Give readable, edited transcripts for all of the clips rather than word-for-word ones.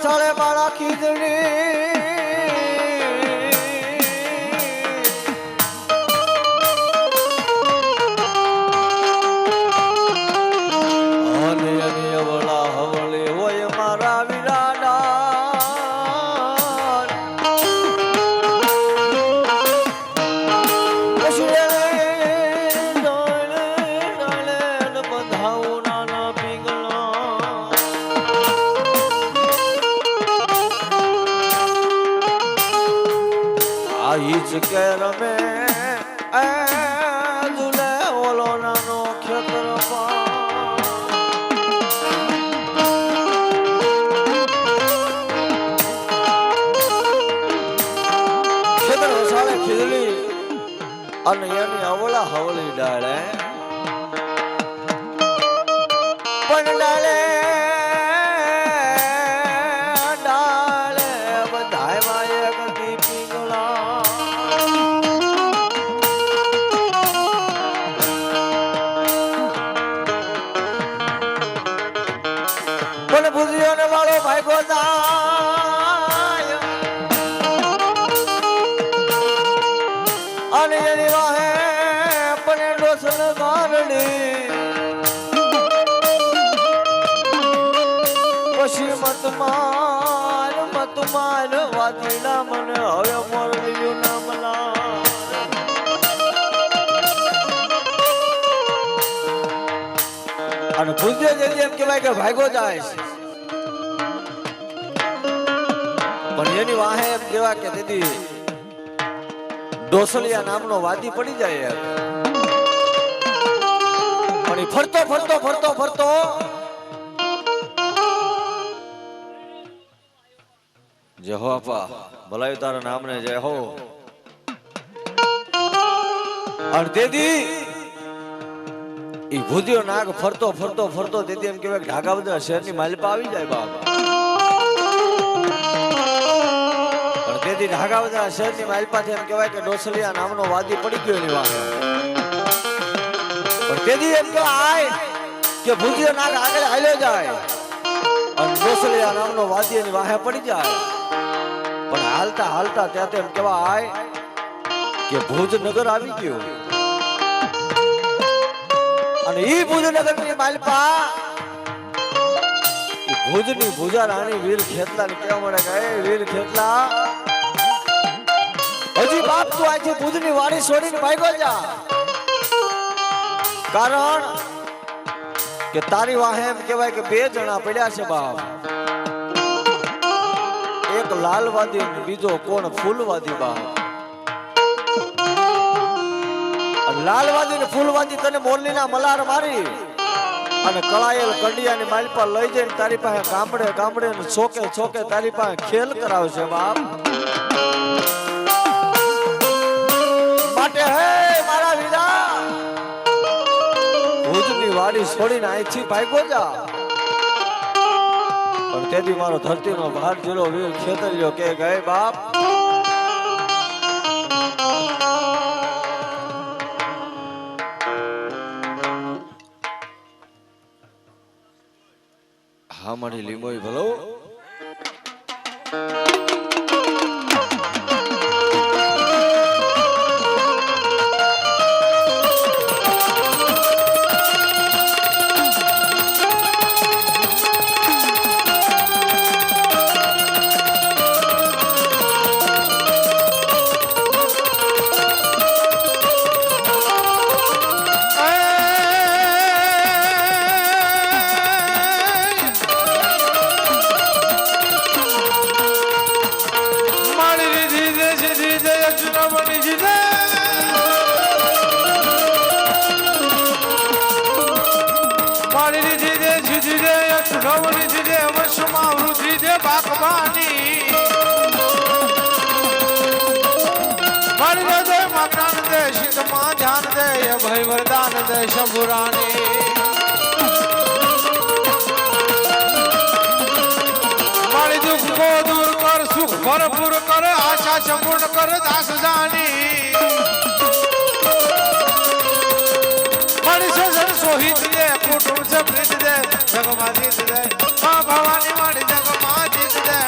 વસાળે માળા ખીજડી કે રમે ઝૂલે ઓલો નાનો ખેતર ખેતર વસાળે ખીજડી અને એની અવળા હવળી ડાળે પણ ડાળે અને એની વાહે પણ ડોસન ગારડી પછી મતમાન વાતીડા મને હવે મોરલ્યું ના મલા અને ભૂજ્યો જેથી એમ કહેવાય કે ભાગો જાય છે પણ એની વાહે એમ કહેવાય કે દીદી ડોસલિયા નામનો વાદી પડી જાય પણ ફરતો જય હો આપા ભલાયું તારા નામને જય હો અને દીદી ઈ ભૂદ્યો નાગ ફરતો દીદી એમ કહેવાય ઢાકા બધા શહેરની માલિપા આવી જાય બાબા તેથી ઢાકાવદરા શહેરની માલપાથી એમ કહેવાય કે ડોસલિયા નામનો વાદી પડી ગયો એની વાહે પણ તેથી એમ કહેવાય કે ભૂજ્યો નાગ આગળ હાલ્યો જાય અને ડોસલિયા નામનો વાદી એની વાહે પડી જાય પણ હાલતા ત્યાં એમ કહેવાય કે ભુજનગર આવી ગયું અને ઈ ભુજનગરની માલપા ભુજની ભુજા રાણી વીર ખેતલા ને કહેવા મળે કે વીર ખેતલા હજી બાપ તું અહીંથી ભુજની વાડી છોડીને ભાગ્યો જા કારણ કે તારી વાહે એમ કહેવાય કે બે જણા પડ્યા છે બાપ એક લાલવાદી અને બીજો કોણ ફૂલવાદી બાપ લાલવાદી ને ફૂલવાદી તને મોરલીના મલાર મારી અને કળાયેલ કંડિયાની માલપા લઈ જઈને તારી પાસે ગામડે ને ચોકે તારી પાસે ખેલ કરાવશે બાપ માટે હે મારા વીરા ભુજની વાડી છોડીને અહીંથી ભાગ્યો જા પણ તેથી મારો ધરતીનો ભાર જેલો વીર ખેતરિયો કે ગયે બાપ હા મારી લીંબોઈ ભલો भाई वरदान दे शंभुरानी मारी दुख को दूर कर सुख भरपूर कर आशा संपूर्ण कर दास जानी मारी सजन सोहित दे कुटुंब से प्रीत दे जग मां जीत दे मां भवानी मारी जग मां जीत दे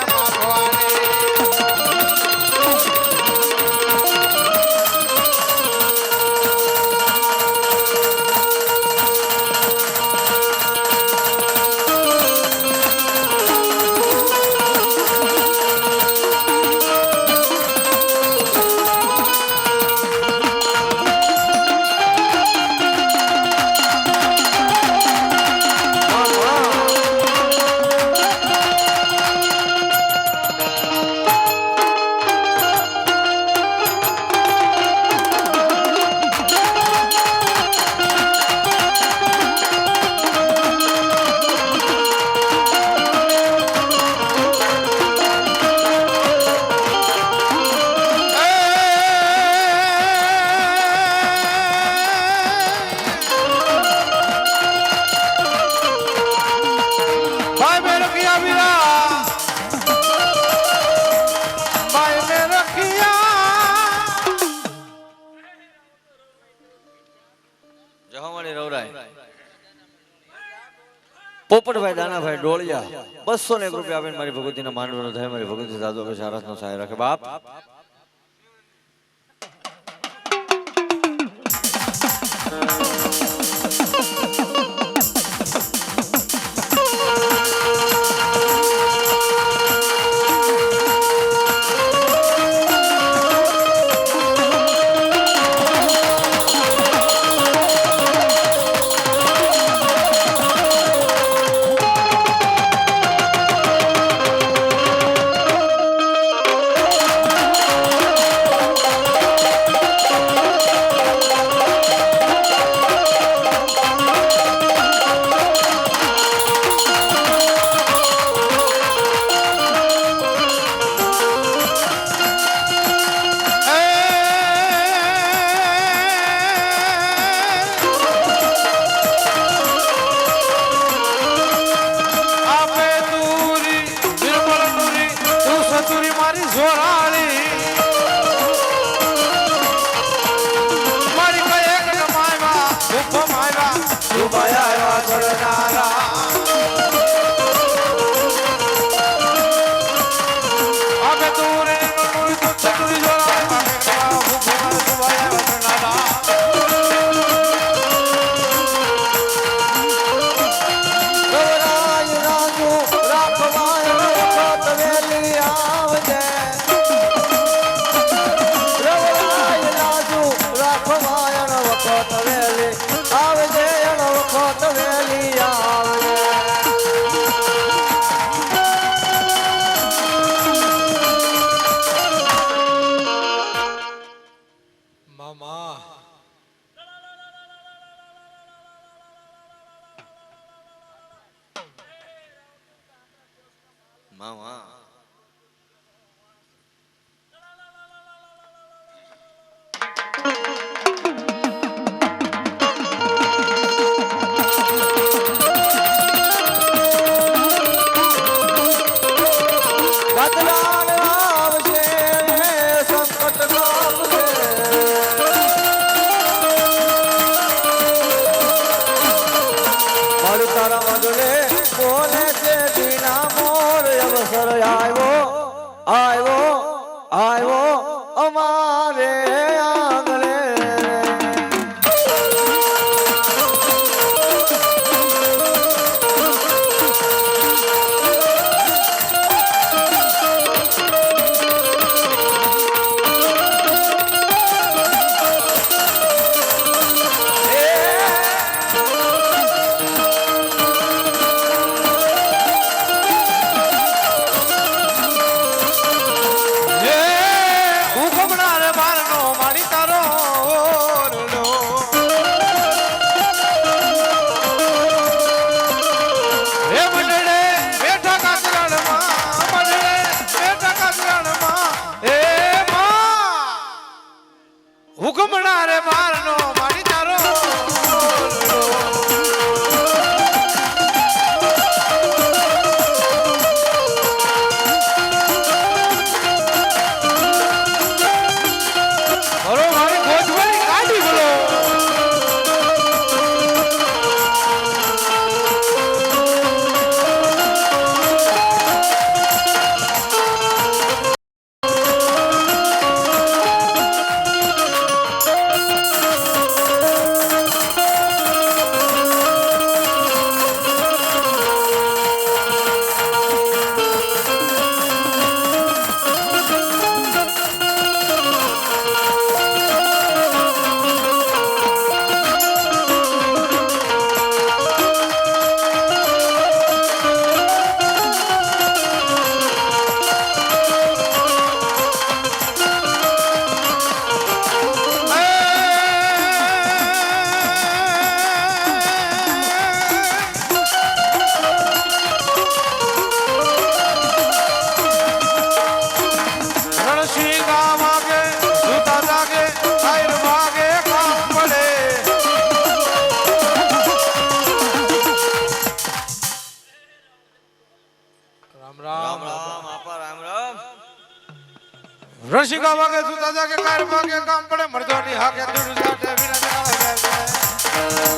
પોપટભાઈ દાનાભાઈ ડોળિયા 201 રૂપિયા આપીને મારી ભગવતીના માંડવાનો થાય. મારી ભગવતી દાદો કે સારસનો સહાય રાખે બાપ. રસિકા વાગે સુતા જાગે કાર વાગે કામ પડે મરદોની હાકે દુડ જાટે વિના જણા જાય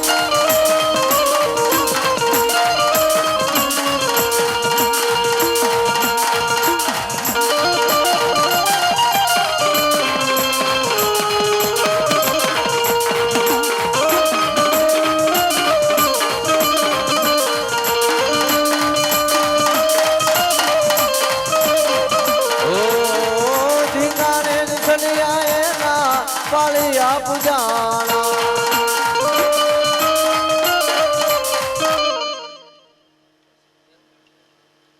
પાળિયા પૂજાણા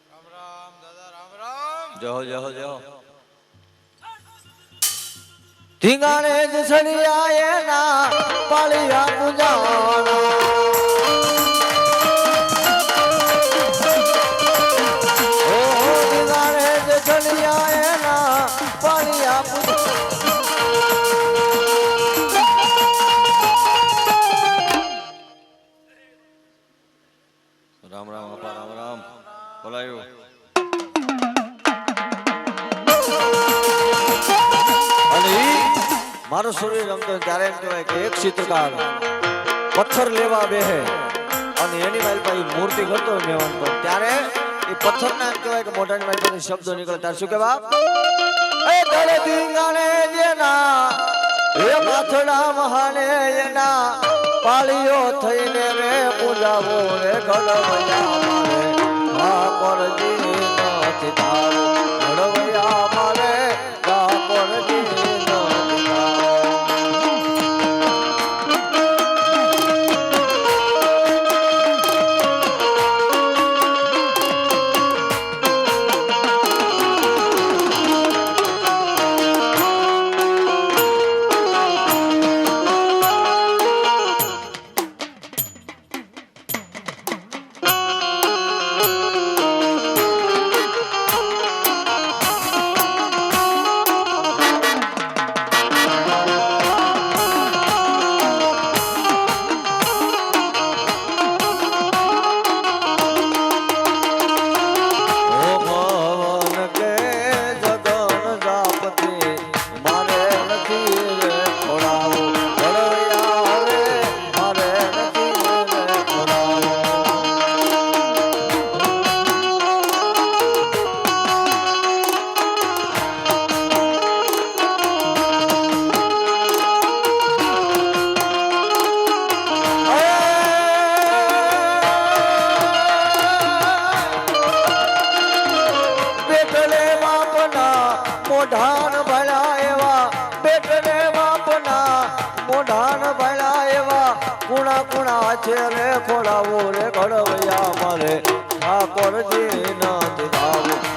રામ રામ દાદા રામ રામ જહો જહો જહો ધીંગાણે જ સળિયા એના પાળિયા પૂજાણા રામ રામ બાપા રામ રામ બોલાયું અને મારો શરીર રમતો ત્યારે એમ કહેવાય કે એક ચિત્રકાર પથ્થર લેવા બેહે અને એની મારી પાસે મૂર્તિ કરતો હોય મેવાન પર ત્યારે એ પથ્થરના એમ કહેવાય કે મોઢાની મારી પાસે શબ્દો નીકળે ત્યારે શું કહેવા એ દળ ધીંગાણે જેના હે માથડા મહાને એના પાળીઓ થઈને રે પૂજાવો રે ઘડવૈયા મારે ઠાકોરજી નથી તારું ઘડવૈયા મારે ઠાકોરજી નથી મોઢાન ભળા એવા બેટને બાપના મોઢાન ભળા એવા કુણા કુણા છે રે ખોડાવો રે ઘડવૈયા મારે ઠાકોરજી નથી ધાવું